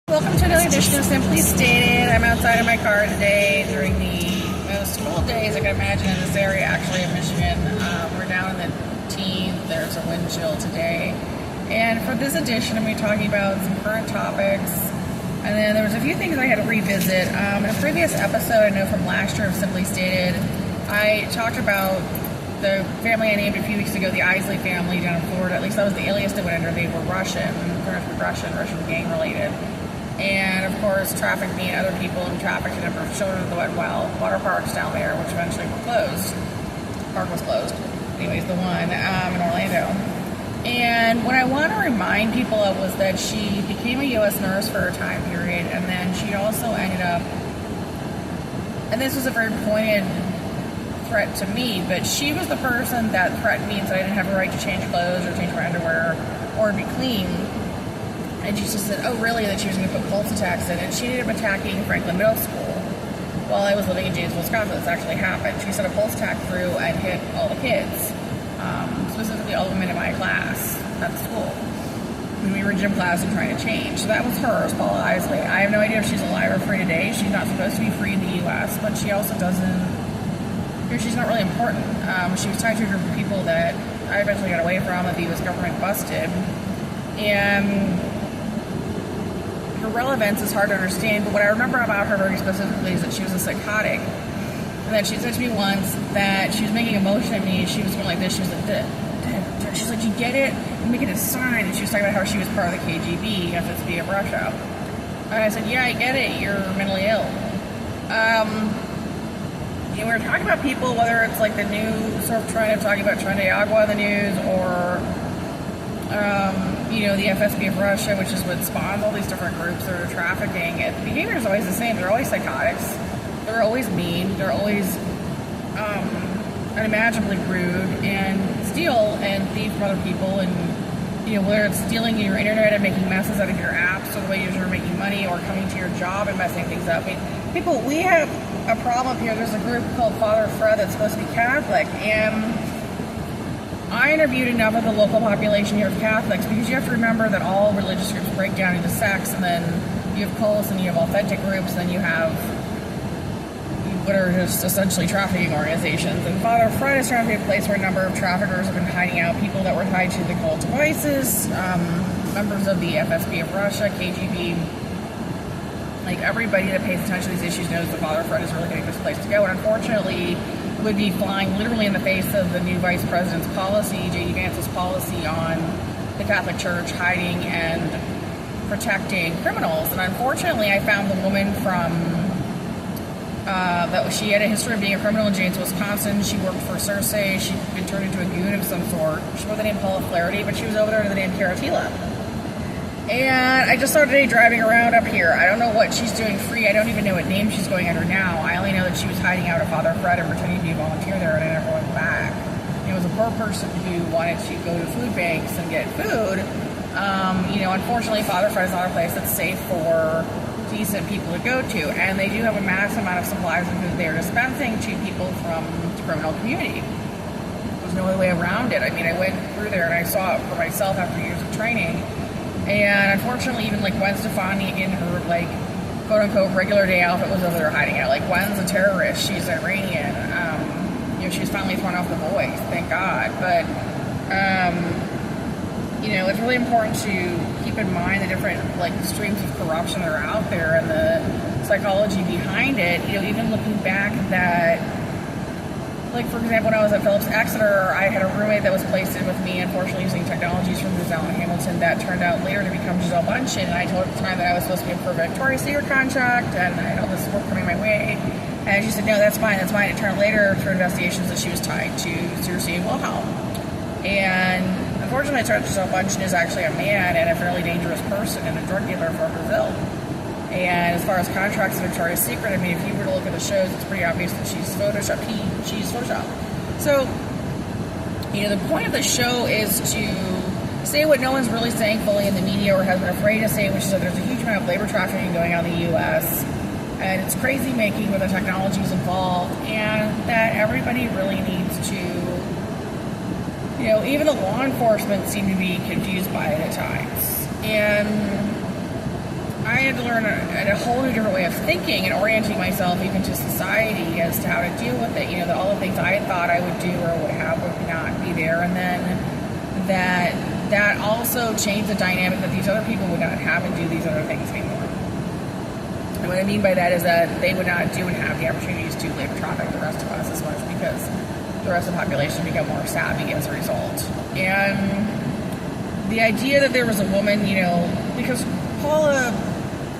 Welcome to another edition of Simply Stated. I'm outside of my car today during the most cold days I can imagine in this area, actually in Michigan. We're down in the teens. There's a wind chill today. And for this edition, I'm going to be talking about some current topics. And then there was a few things I had to revisit. In a previous episode, I know from last year of Simply Stated, I talked about the family I named a few weeks ago, the Isley family down in Florida. At least that was the alias they went under. They were Russian gang related. And of course, trafficked me and other people, and trafficked a number of children at the water parks down there, which eventually were closed. The park was closed. Anyways, the one in Orlando. And what I want to remind people of was that she became a U.S. nurse for a time period, and then she also ended up, and this was a very pointed threat to me, but she was the person that threatened me and said I didn't have a right to change clothes or change my underwear or be clean. And she just said, oh, really, that she was going to put pulse attacks in. And she ended up attacking Franklin Middle School while I was living in Janesville, Wisconsin. This actually happened. She set a pulse attack through and hit all the kids, specifically all the women in my class at the school. When we were in gym class and trying to change. So that was her, Paula Isley. I have no idea if she's alive or free today. She's not supposed to be free in the U.S., but she also doesn't, she's not really important. She was tied to a group of people that I eventually got away from, that the U.S. government busted. And her relevance is hard to understand, but what I remember about her very specifically is that she was a psychotic. And that she said to me once that she was making a motion at me, she was going like this, she was like, she's like, you get it? I'm making a sign. And she was talking about how she was part of the KGB, FSB of Russia. And I said, yeah, I get it, you're mentally ill. We were talking about people, whether it's like the new sort of trend of talking about Trendayagua in the news, or the FSB of Russia, which is what spawns all these different groups that are trafficking. The behavior is always the same. They're always psychotics. They're always mean. They're always unimaginably rude and steal and thief from other people. And, whether it's stealing your internet and making messes out of your apps, or the way you're making money, or coming to your job and messing things up. People, we have a problem here. There's a group called Father Fred that's supposed to be Catholic, and I interviewed enough of the local population here of Catholics, because you have to remember that all religious groups break down into sects, and then you have cults, and you have authentic groups, and then you have what are just essentially trafficking organizations. And Father Fred is trying to be a place where a number of traffickers have been hiding out, people that were tied to the cult of ISIS, members of the FSB of Russia, KGB. Like, everybody that pays attention to these issues knows that Father Fred is really getting this place to go, and unfortunately would be flying literally in the face of the new vice president's policy, J.D. Vance's policy on the Catholic Church hiding and protecting criminals. And unfortunately, I found the woman from that she had a history of being a criminal in Janesville, Wisconsin. She worked for Cersei. She'd been turned into a goon of some sort. She wore the name Paula Flaherty, but she was over there under the name Karatila. And I just started today driving around up here. I don't know what she's doing free. I don't even know what name she's going under now. I only know that she was hiding out at Father Fred and pretending to be a volunteer there, and I never went back. It was a poor person who wanted to go to food banks and get food. Unfortunately, Father Fred is not a place that's safe for decent people to go to, and they do have a massive amount of supplies of food they are dispensing to people from the criminal community. There's no other way around it. I went through there and I saw it for myself after years of training. And unfortunately, even like Gwen Stefani in her quote unquote regular day outfit was over there hiding out. Like, Gwen's a terrorist. She's Iranian. She was finally thrown off The Voice, thank God. But it's really important to keep in mind the different streams of corruption that are out there and the psychology behind it. Even looking back that, for example, when I was at Phillips Exeter, I had a roommate that was placed in with me, unfortunately using technologies from Giselle and Hamilton that turned out later to become Giselle Bundchen. And I told her at the time that I was supposed to be in for a Victoria's Secret contract, and I had all this work coming my way. And she said, no, that's fine. It turned later through investigations that she was tied to Circe and Wilhelm. And unfortunately, it turned out Giselle Bundchen is actually a man and a fairly dangerous person and a drug dealer from Brazil. And as far as contracts in Victoria's Secret, if you were to look at the shows, it's pretty obvious that she's Photoshopped. She's Photoshopped. So, the point of the show is to say what no one's really saying fully in the media or has been afraid to say, which is that there's a huge amount of labor trafficking going on in the U.S., and it's crazy making with the technologies involved, and that everybody really needs to, even the law enforcement seem to be confused by it at times. And I had to learn a whole new different way of thinking and orienting myself even to society as to how to deal with it. You know, all the things I thought I would do or would have would not be there. And then that also changed the dynamic that these other people would not have and do these other things anymore. And what I mean by that is that they would not do and have the opportunities to labor traffic the rest of us as much because the rest of the population become more savvy as a result. And the idea that there was a woman, you know, because Paula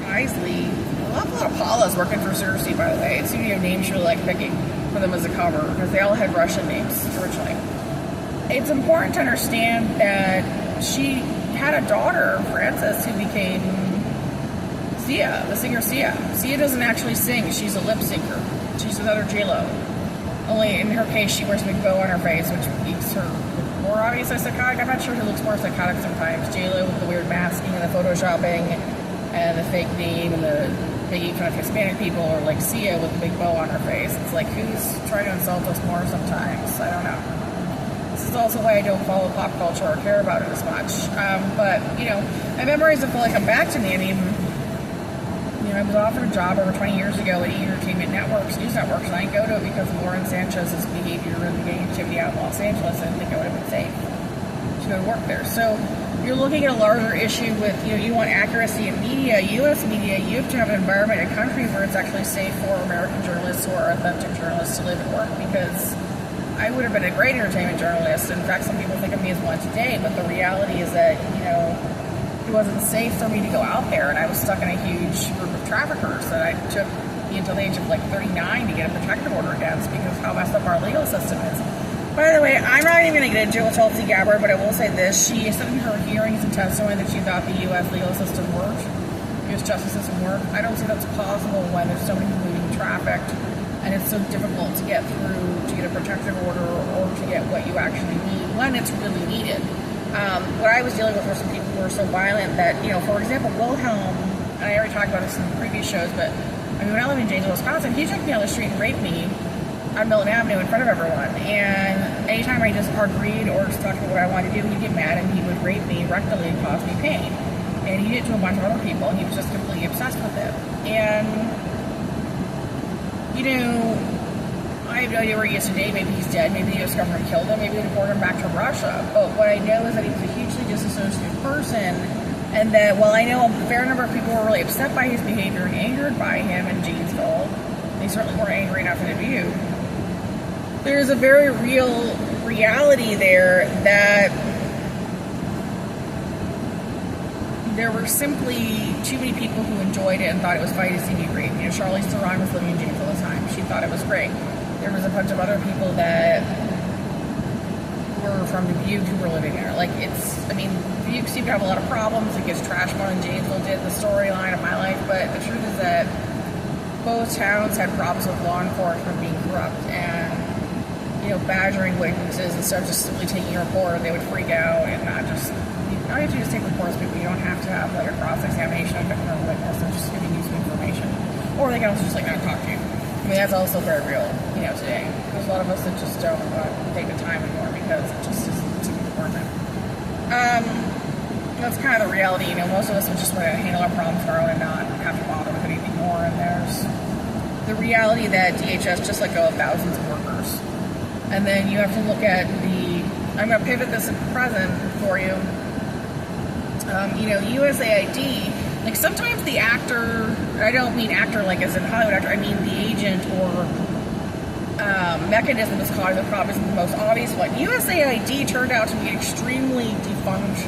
Isley, a lot of Paula's working for Cersei, by the way. It seemed to be a name she really liked picking for them as a cover because they all had Russian names originally. It's important to understand that she had a daughter, Frances, who became Sia, the singer Sia. Sia doesn't actually sing. She's a lip syncer. She's another J-Lo. Only in her case, she wears a big bow on her face, which makes her more obviously psychotic. I'm not sure who looks more psychotic sometimes. J-Lo with the weird masking and the photoshopping and the fake name and the making fun of Hispanic people, or like Sia with the big bow on her face. It's like, who's trying to insult us more sometimes? I don't know. This is also why I don't follow pop culture or care about it as much. But, you know, my memories of feel like come back to me. I mean, you know, I was offered a job over 20 years ago at Entertainment Networks, news networks, and I didn't go to it because of Lauren Sanchez's behavior and the gang activity out in Los Angeles. I didn't think I would have been safe to go to work there. So you're looking at a larger issue with, you know, you want accuracy in media, U.S. media. You have to have an environment, a country where it's actually safe for American journalists or authentic journalists to live and work, because I would have been a great entertainment journalist. In fact, some people think of me as one today, but the reality is that, you know, it wasn't safe for me to go out there, and I was stuck in a huge group of traffickers that I took me until the age of like 39 to get a protective order against because of how messed up our legal system is. By the way, I'm not even going to get into it with Tulsi Gabbard, but I will say this. She said in her hearings and testimony that she thought the U.S. legal system worked, U.S. justice system worked. I don't see that's possible when there's so many people being trafficked, and it's so difficult to get through to get a protective order or to get what you actually need when it's really needed. What I was dealing with were some people who were so violent that, you know, for example, Wilhelm, and I already talked about this in previous shows, but I mean, when I lived in Janesville, Wisconsin, he took me on the street and raped me on Milton Avenue in front of everyone. And anytime I just agreed or just talked about what I wanted to do, he'd get mad and he would rape me rectally and cause me pain. And he did it to a bunch of other people, and he was just completely obsessed with it. And, you know, I have no idea where he is today. Maybe he's dead. Maybe the U.S. government killed him. Maybe they deported him back to Russia. But what I know is that he was a hugely disassociative person, and that while I know a fair number of people were really upset by his behavior and angered by him in Janesville, they certainly weren't angry enough in View. There's a very real reality there that there were simply too many people who enjoyed it and thought it was funny to see me raped. You know, Charlize Theron was living in Janesville at the time. She thought it was great. There was a bunch of other people that were from Dubuque who were living there. Like, it's, I mean, Dubuque seemed to have a lot of problems. It gets trashed more than Janesville did, the storyline of my life. But the truth is that both towns had problems with law enforcement being corrupt and, you know, badgering witnesses instead of just simply taking a report. They would freak out and not just, all you have to do is take reports, people. You don't have to have, like, a cross-examination of a witness. They're just giving you some information. Or they can also just, like, not talk to you. I mean, that's also very real, you know, today. There's a lot of us that just don't take the time anymore because it just isn't too important. That's kind of the reality, you know. Most of us would just want to handle our problems on our own and not have to bother with anything more. And there's the reality that DHS just let go of thousands of workers. And then you have to look at the, I'm going to pivot this in present for you. You know, USAID, like sometimes the actor, I don't mean actor like as in Hollywood actor, I mean the agent or mechanism is causing the problem is the most obvious one. USAID turned out to be an extremely defunct,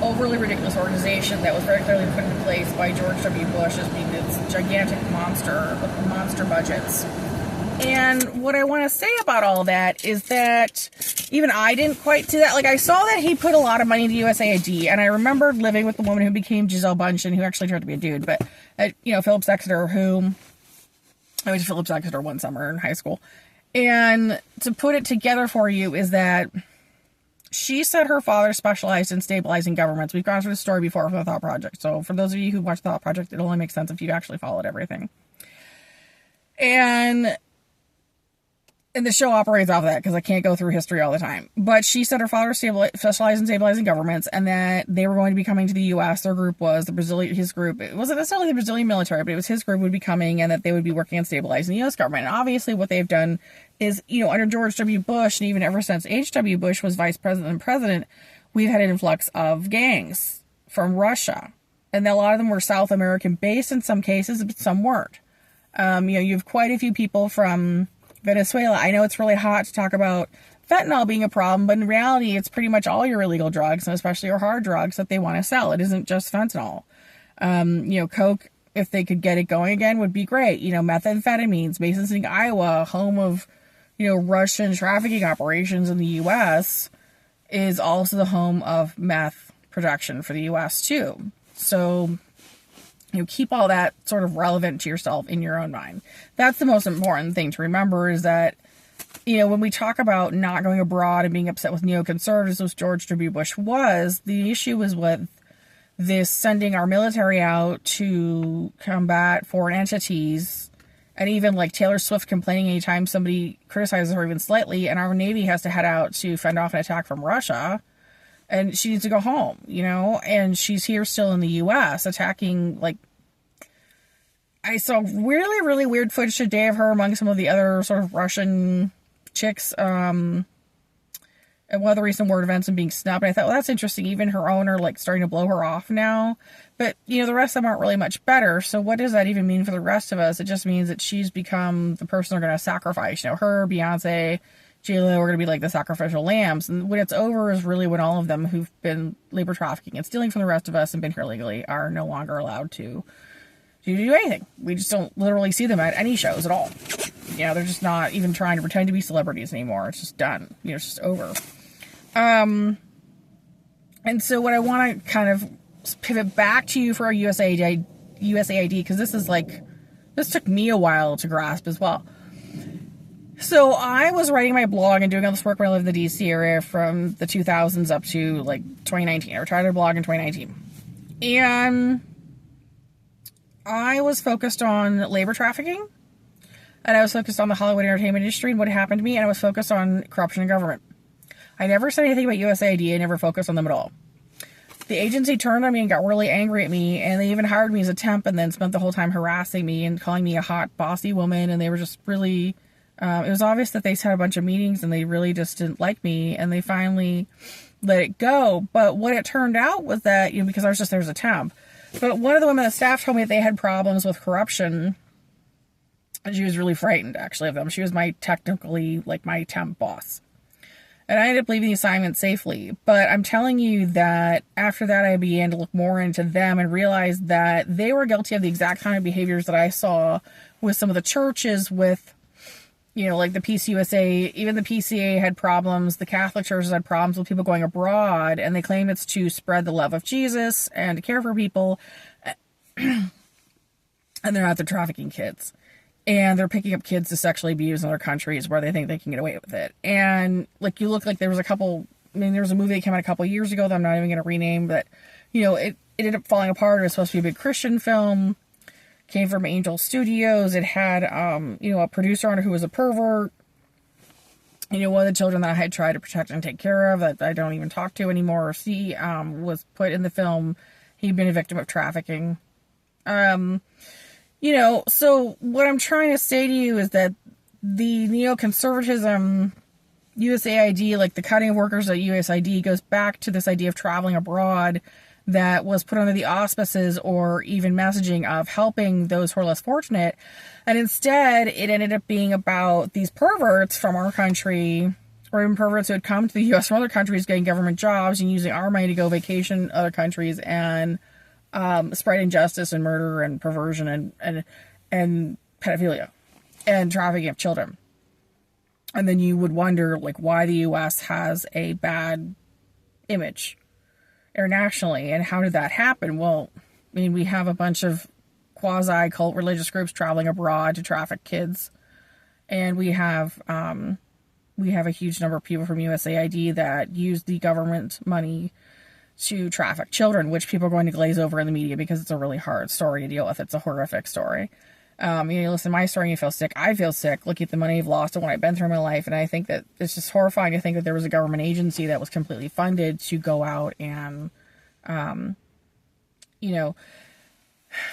overly ridiculous organization that was very clearly put into place by George W. Bush as being this gigantic monster with monster budgets. And what I want to say about all that is that even I didn't quite do that. Like, I saw that he put a lot of money into USAID, and I remembered living with the woman who became Gisele Bundchen, who actually turned to be a dude, but, you know, Phillips Exeter, who, I went to Phillips Exeter one summer in high school. And to put it together for you is that she said her father specialized in stabilizing governments. We've gone through the story before from the Thought Project. So for those of you who watched the Thought Project, it only makes sense if you actually followed everything. And And the show operates off of that because I can't go through history all the time. But she said her father specialized in stabilizing governments and that they were going to be coming to the U.S. Their group was his group. It wasn't necessarily the Brazilian military, but it was his group would be coming and that they would be working on stabilizing the U.S. government. And obviously what they've done is, under George W. Bush and even ever since H.W. Bush was vice president and president, we've had an influx of gangs from Russia. And a lot of them were South American based in some cases, but some weren't. You have quite a few people from Venezuela. I know it's really hot to talk about fentanyl being a problem, but in reality, it's pretty much all your illegal drugs, and especially your hard drugs that they want to sell. It isn't just fentanyl. Coke, if they could get it going again, would be great. Methamphetamines, Mason City, Iowa, home of, Russian trafficking operations in the U.S., is also the home of meth production for the U.S. too. So, keep all that sort of relevant to yourself in your own mind. That's the most important thing to remember is that, when we talk about not going abroad and being upset with neoconservatives, which George W. Bush was, the issue was with this sending our military out to combat foreign entities, and even like Taylor Swift complaining anytime somebody criticizes her even slightly, and our Navy has to head out to fend off an attack from Russia. And she needs to go home, and she's here still in the U.S. attacking, I saw really, really weird footage today of her among some of the other sort of Russian chicks, at one of the recent Word events and being snubbed. And I thought, well, that's interesting. Even her own are, starting to blow her off now. But, the rest of them aren't really much better. So what does that even mean for the rest of us? It just means that she's become the person they're going to sacrifice. Her, Beyonce, J-Lo are going to be like the sacrificial lambs. And when it's over is really when all of them who've been labor trafficking and stealing from the rest of us and been here legally are no longer allowed to do anything. We just don't literally see them at any shows at all. They're just not even trying to pretend to be celebrities anymore. It's just done. It's just over. And so what I want to kind of pivot back to you for our USAID, because this took me a while to grasp as well. So I was writing my blog and doing all this work when I lived in the DC area from the 2000s up to 2019. I tried to blog in 2019. And I was focused on labor trafficking, and I was focused on the Hollywood entertainment industry and what happened to me, and I was focused on corruption in government. I never said anything about USAID. I never focused on them at all. The agency turned on me and got really angry at me, and they even hired me as a temp and then spent the whole time harassing me and calling me a hot, bossy woman, and they were just really... it was obvious that they had a bunch of meetings and they really just didn't like me, and they finally let it go. But what it turned out was that, because I was just there as a temp, but one of the women on the staff told me that they had problems with corruption, and she was really frightened, actually, of them. She was my temp boss. And I ended up leaving the assignment safely. But I'm telling you that after that, I began to look more into them and realized that they were guilty of the exact kind of behaviors that I saw with some of the churches with, the PCUSA. Even the PCA had problems. The Catholic churches had problems with people going abroad, and they claim it's to spread the love of Jesus and to care for people. And they're out there trafficking kids. And they're picking up kids to sexually abuse in other countries where they think they can get away with it. And, you look there was there was a movie that came out a couple years ago that I'm not even going to rename, but, it ended up falling apart. It was supposed to be a big Christian film. Came from Angel Studios. It had, a producer on it who was a pervert. One of the children that I had tried to protect and take care of that I don't even talk to anymore or see, was put in the film. He'd been a victim of trafficking. So what I'm trying to say to you is that the neoconservatism, USAID, the cutting of workers at USAID goes back to this idea of traveling abroad that was put under the auspices or even messaging of helping those who are less fortunate. And instead, it ended up being about these perverts from our country, or even perverts who had come to the U.S. from other countries getting government jobs and using our money to go vacation in other countries and spread injustice and murder and perversion and pedophilia and trafficking of children. And then you would wonder, why the U.S. has a bad image internationally, and how did that happen? Well, we have a bunch of quasi-cult religious groups traveling abroad to traffic kids, and we have a huge number of people from USAID that use the government money to traffic children, which people are going to glaze over in the media because it's a really hard story to deal with. It's a horrific story. You listen to my story and you feel sick. I feel sick. Look at the money I've lost and what I've been through in my life. And I think that it's just horrifying to think that there was a government agency that was completely funded to go out and,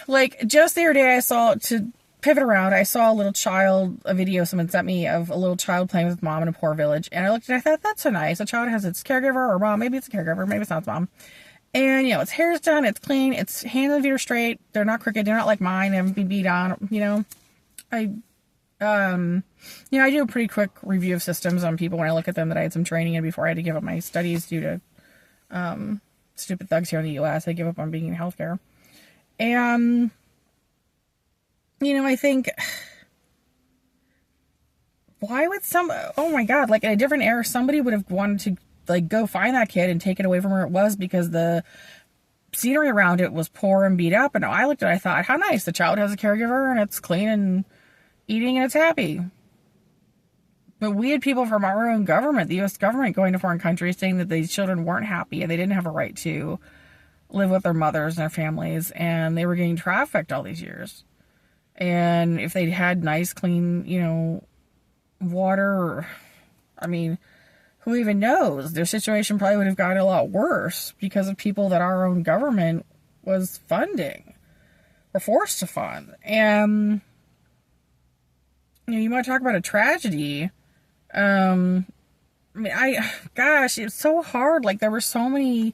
like just the other day I saw, to pivot around, I saw a video someone sent me of a little child playing with its mom in a poor village. And I looked and I thought, that's so nice. A child has its caregiver or mom. Maybe it's a caregiver. Maybe it's not its mom. And, its hair's done, it's clean, its hands and feet are straight, they're not crooked, they're not like mine, they haven't been beat on, I do a pretty quick review of systems on people when I look at them that I had some training in before I had to give up my studies due to, stupid thugs here in the U.S. I give up on being in healthcare. And, I think, why would oh my God, like in a different era, somebody would have wanted to go find that kid and take it away from where it was because the scenery around it was poor and beat up. And I looked at it, I thought, how nice. The child has a caregiver and it's clean and eating and it's happy. But we had people from our own government, the U.S. government, going to foreign countries saying that these children weren't happy and they didn't have a right to live with their mothers and their families, and they were getting trafficked all these years. And if they'd had nice, clean, water, who even knows? Their situation probably would have gotten a lot worse because of people that our own government was funding or forced to fund. And, you might talk about a tragedy. It's so hard. Like, there were so many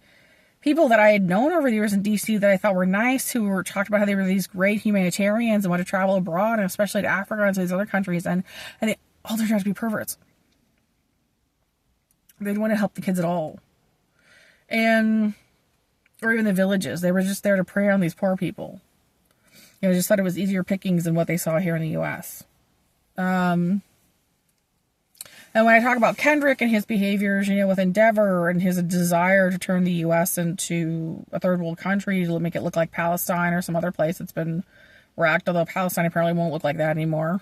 people that I had known over the years in DC that I thought were nice, who were talked about how they were these great humanitarians and wanted to travel abroad, and especially to Africa and to these other countries. And they all turned out to be perverts. They didn't want to help the kids at all. Or even the villages. They were just there to prey on these poor people. Just thought it was easier pickings than what they saw here in the U.S. And when I talk about Kendrick and his behaviors, with Endeavor and his desire to turn the U.S. into a third world country to make it look like Palestine or some other place that's been wrecked, although Palestine apparently won't look like that anymore.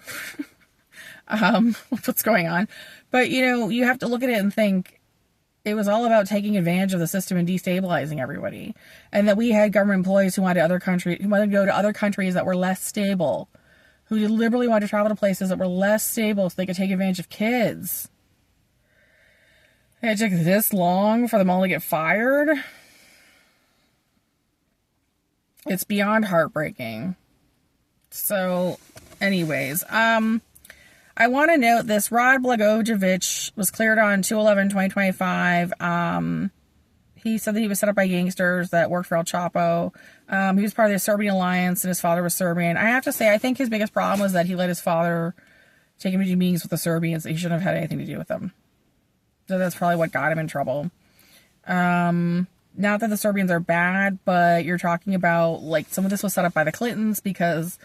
What's going on? But, you have to look at it and think it was all about taking advantage of the system and destabilizing everybody. And that we had government employees who wanted to go to other countries that were less stable, who deliberately wanted to travel to places that were less stable so they could take advantage of kids. It took this long for them all to get fired. It's beyond heartbreaking. So, anyways, I want to note this. Rod Blagojevich was cleared on 2/11/2025. He said that he was set up by gangsters that worked for El Chapo. He was part of the Serbian alliance, and his father was Serbian. I have to say, I think his biggest problem was that he let his father take him to meetings with the Serbians. He shouldn't have had anything to do with them. So that's probably what got him in trouble. Not that the Serbians are bad, but you're talking about, some of this was set up by the Clintons because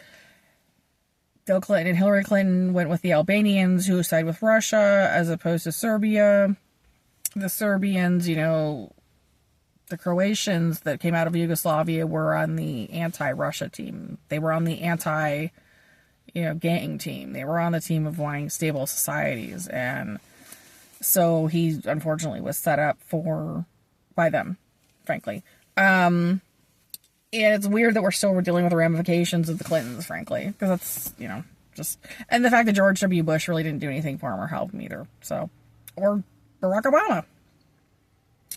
Bill Clinton and Hillary Clinton went with the Albanians who sided with Russia as opposed to Serbia. The Serbians, the Croatians that came out of Yugoslavia were on the anti-Russia team. They were on the gang team. They were on the team of wanting stable societies. And so he, unfortunately, was set up by them, frankly. And it's weird that we're still dealing with the ramifications of the Clintons, frankly, because that's, and the fact that George W. Bush really didn't do anything for him or help him either. So, or Barack Obama,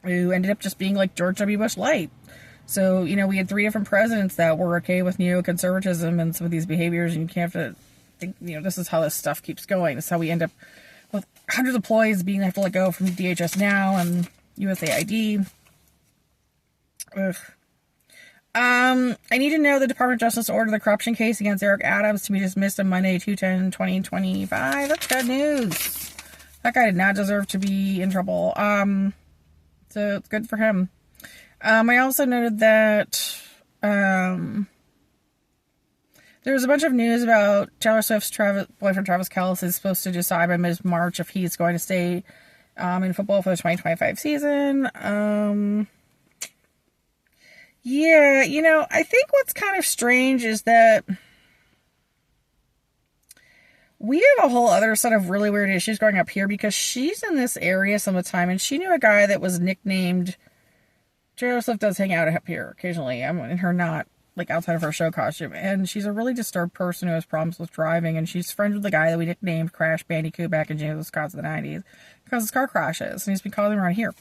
who ended up just being like George W. Bush light. So, we had 3 different presidents that were okay with neoconservatism and some of these behaviors, and you can't have to think, this is how this stuff keeps going. This is how we end up with hundreds of employees being have to let go from DHS Now and USAID. Ugh. I need to know the Department of Justice ordered the corruption case against Eric Adams to be dismissed on Monday, 2/10/2025. That's good news. That guy did not deserve to be in trouble. So it's good for him. I also noted that there was a bunch of news about Taylor Swift's boyfriend Travis Kelce is supposed to decide by mid-March if he's going to stay in football for the 2025 season. Yeah, I think what's kind of strange is that we have a whole other set of really weird issues going up here because she's in this area some of the time, and she knew a guy that was nicknamed. Taylor Swift does hang out up here occasionally. And her not like outside of her show costume. And she's a really disturbed person who has problems with driving. And she's friends with the guy that we nicknamed Crash Bandicoot back in James of Scott's of the 90s because his car crashes. And he's been calling around here.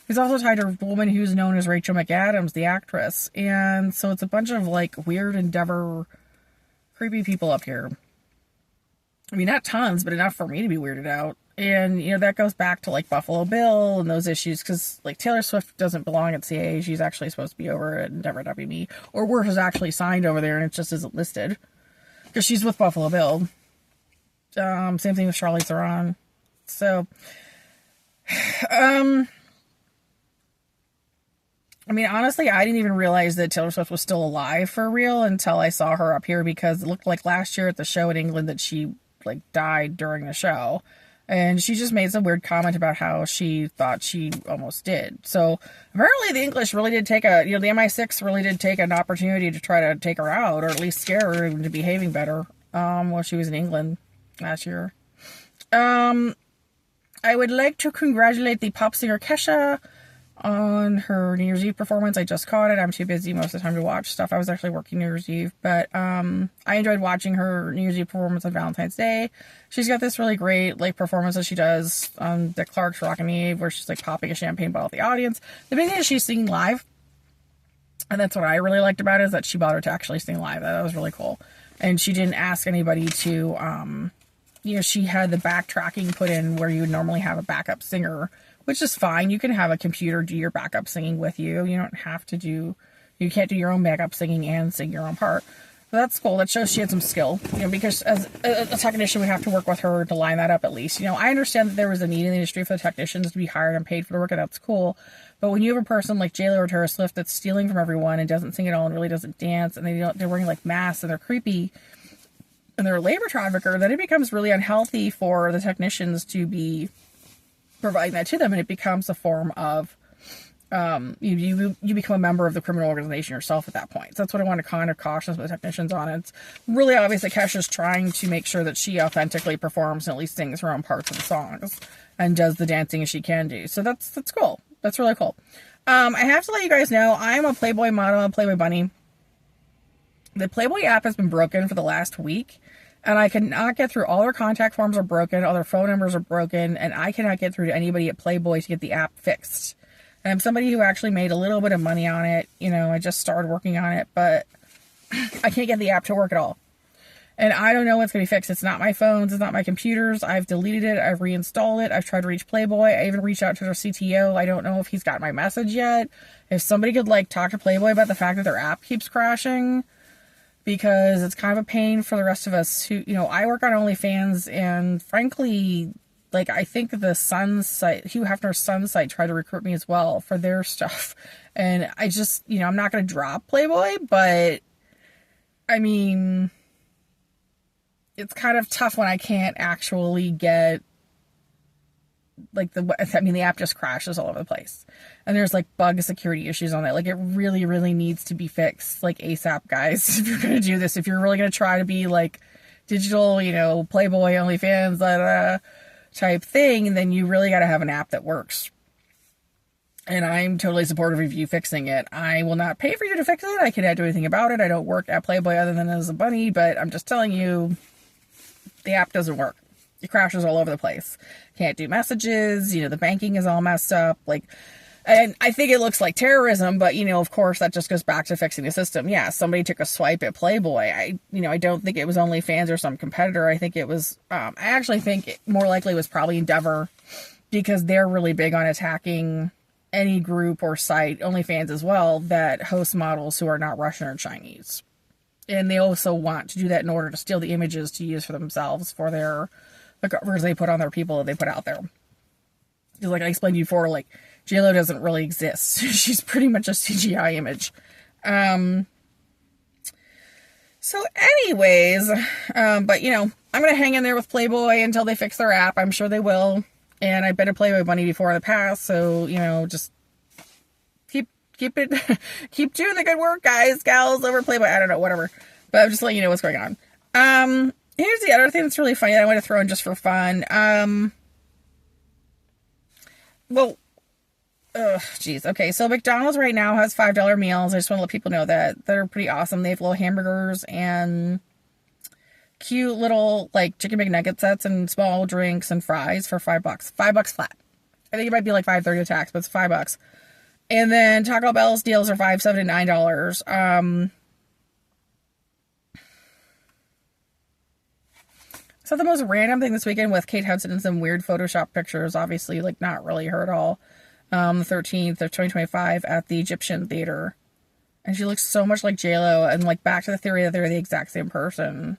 He's also tied to a woman who's known as Rachel McAdams, the actress. And so it's a bunch of like weird Endeavor, creepy people up here. I mean, not tons, but enough for me to be weirded out. And, you know, that goes back to, like, Buffalo Bill and those issues, because, like, Taylor Swift doesn't belong at CAA. She's actually supposed to be over at Endeavor WME, or work is actually signed over there, and it just isn't listed, because she's with Buffalo Bill. Same thing with Charlize Theron. So, I mean, honestly, I didn't even realize that Taylor Swift was still alive for real until I saw her up here, because it looked like last year at the show in England that she, like, died during the show. And she just made some weird comment about how she thought she almost did. So apparently the English really did take the MI6 really did take an opportunity to try to take her out, or at least scare her into behaving better, while she was in England last year. I would like to congratulate the pop singer Kesha on her New Year's Eve performance. I just caught it. I'm too busy most of the time to watch stuff. I was actually working New Year's Eve, but I enjoyed watching her New Year's Eve performance on Valentine's Day. She's got this really great like performance that she does on Dick Clark's Rockin' Eve, where she's like popping a champagne bottle at the audience. The big thing is she's singing live, and that's what I really liked about it, is that she bothered to actually sing live. That was really cool. And she didn't ask anybody to, she had the backtracking put in where you would normally have a backup singer, which is fine. You can have a computer do your backup singing with you. You don't have to you can't do your own backup singing and sing your own part. But that's cool. That shows she had some skill, because as a technician, we'd have to work with her to line that up at least. I understand that there was a need in the industry for the technicians to be hired and paid for the work, and that's cool. But when you have a person like J.Lo or Taylor Swift that's stealing from everyone and doesn't sing at all and really doesn't dance, and they're wearing like masks and they're creepy and they're a labor trafficker, then it becomes really unhealthy for the technicians to be providing that to them, and it becomes a form of you become a member of the criminal organization yourself at that point. So that's what I want to kind of caution the technicians on. It's really obvious that Kesha's trying to make sure that she authentically performs and at least sings her own parts of the songs and does the dancing as she can do. So that's cool. That's really cool. I have to let you guys know, I'm a Playboy model, a Playboy bunny. The Playboy app has been broken for the last week, and I cannot get through. All their contact forms are broken, all their phone numbers are broken, and I cannot get through to anybody at Playboy to get the app fixed. And I'm somebody who actually made a little bit of money on it. I just started working on it, but I can't get the app to work at all. And I don't know what's going to be fixed. It's not my phones, it's not my computers. I've deleted it, I've reinstalled it, I've tried to reach Playboy. I even reached out to their CTO. I don't know if he's got my message yet. If somebody could talk to Playboy about the fact that their app keeps crashing, because it's kind of a pain for the rest of us who, I work on OnlyFans, and frankly, I think the Sun site, Hugh Hefner's Sun site, tried to recruit me as well for their stuff. And I just, I'm not going to drop Playboy, but I mean, it's kind of tough when I can't actually get the app just crashes all over the place. And there's bug security issues on it. It really, really needs to be fixed ASAP, guys. If you're going to do this, if you're really going to try to be digital, Playboy, OnlyFans, type thing, then you really got to have an app that works. And I'm totally supportive of you fixing it. I will not pay for you to fix it. I cannot do anything about it. I don't work at Playboy other than as a bunny, but I'm just telling you, the app doesn't work. It crashes all over the place. Can't do messages. The banking is all messed up. And I think it looks like terrorism, but, of course, that just goes back to fixing the system. Yeah, somebody took a swipe at Playboy. I don't think it was OnlyFans or some competitor. I think it was, I actually think it more likely was probably Endeavor, because they're really big on attacking any group or site, OnlyFans as well, that hosts models who are not Russian or Chinese. And they also want to do that in order to steal the images to use for themselves, for the covers they put on their people that they put out there. Because I explained to you before, J.Lo doesn't really exist. She's pretty much a CGI image. So anyways, but I'm going to hang in there with Playboy until they fix their app. I'm sure they will. And I've been a Playboy bunny before in the past. So, just keep it, keep doing the good work, guys, gals over Playboy. I don't know, whatever. But I'm just letting you know what's going on. Here's the other thing that's really funny that I want to throw in just for fun. Ugh, jeez. Okay, so McDonald's right now has $5 meals. I just want to let people know that they're pretty awesome. They have little hamburgers and cute little like chicken McNugget sets and small drinks and fries for $5. $5 flat. I think it might be like $5.30 with tax, but it's $5. And then Taco Bell's deals are $5, $7, and $9. So the most random thing this weekend with Kate Hudson and some weird Photoshop pictures, obviously, like not really her at all. The 13th of 2025 at the Egyptian Theater. And she looks so much like JLo, and like back to the theory that they're the exact same person.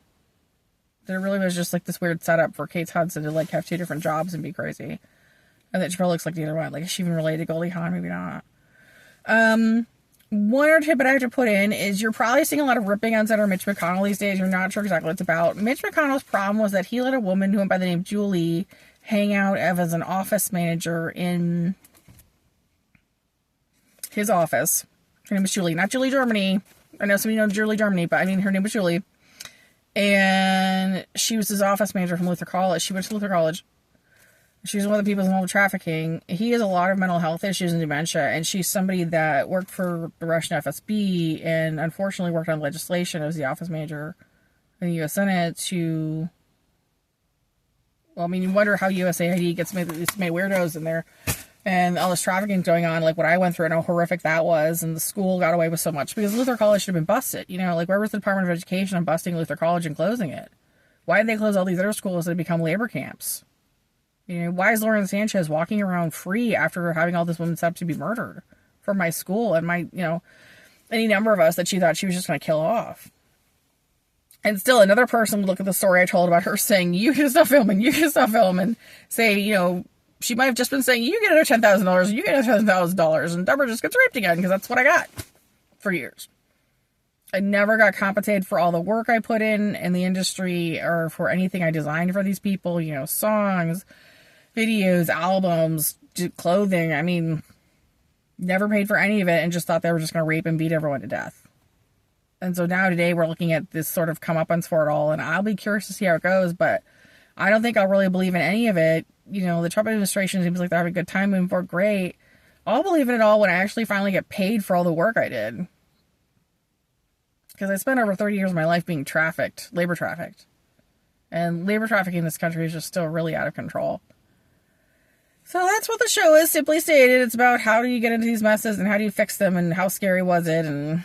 There really was just like this weird setup for Kate Hudson to like have two different jobs and be crazy. And that she probably looks like neither one. Like, is she even related to Goldie Hawn? Maybe not. One other tip I have to put in is you're probably seeing a lot of ripping on Senator Mitch McConnell these days. You're not sure exactly what it's about. Mitch McConnell's problem was that he let a woman who went by the name Julie hang out as an office manager in his office. Her name was Julie, not Julie Germany. I know some of you know Julie Germany, but I mean her name was Julie. And she was his office manager from Luther College. She went to Luther College. She's one of the people involved with trafficking. He has a lot of mental health issues and dementia, and she's somebody that worked for the Russian FSB and unfortunately worked on legislation as the office manager in the U.S. Senate to... Well, I mean, you wonder how USAID gets made weirdos in there, and all this trafficking going on, like what I went through and how horrific that was, and the school got away with so much because Luther College should have been busted. You know, like where was the Department of Education on busting Luther College and closing it? Why did they close all these other schools that become labor camps? You know, why is Lauren Sanchez walking around free after having all this women set up to be murdered from my school and my, you know, any number of us that she thought she was just going to kill off? And still another person would look at the story I told about her saying, you can stop filming, and say, you know, she might have just been saying, you get another $10,000, you get another $10,000, and Deborah just gets raped again because that's what I got for years. I never got compensated for all the work I put in the industry or for anything I designed for these people, you know, songs, videos, albums, clothing. I mean, never paid for any of it and just thought they were just going to rape and beat everyone to death. And so now today we're looking at this sort of comeuppance for it all, and I'll be curious to see how it goes, but I don't think I'll really believe in any of it. You know, the Trump administration seems like they're having a good time moving forward. Great. I'll believe in it all when I actually finally get paid for all the work I did. Because I spent over 30 years of my life being trafficked, labor trafficked. And labor trafficking in this country is just still really out of control. So that's what the show is, simply stated. It's about how do you get into these messes and how do you fix them and how scary was it. And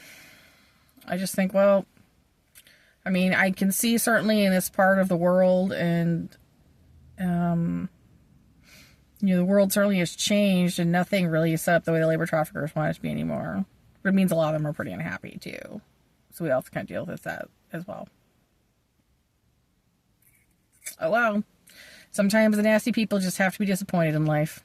I just think, well, I mean, I can see certainly in this part of the world and, you know, the world certainly has changed and nothing really is set up the way the labor traffickers want it to be anymore. But it means a lot of them are pretty unhappy too. So we also kind of deal with that as well. Oh, well. Sometimes the nasty people just have to be disappointed in life.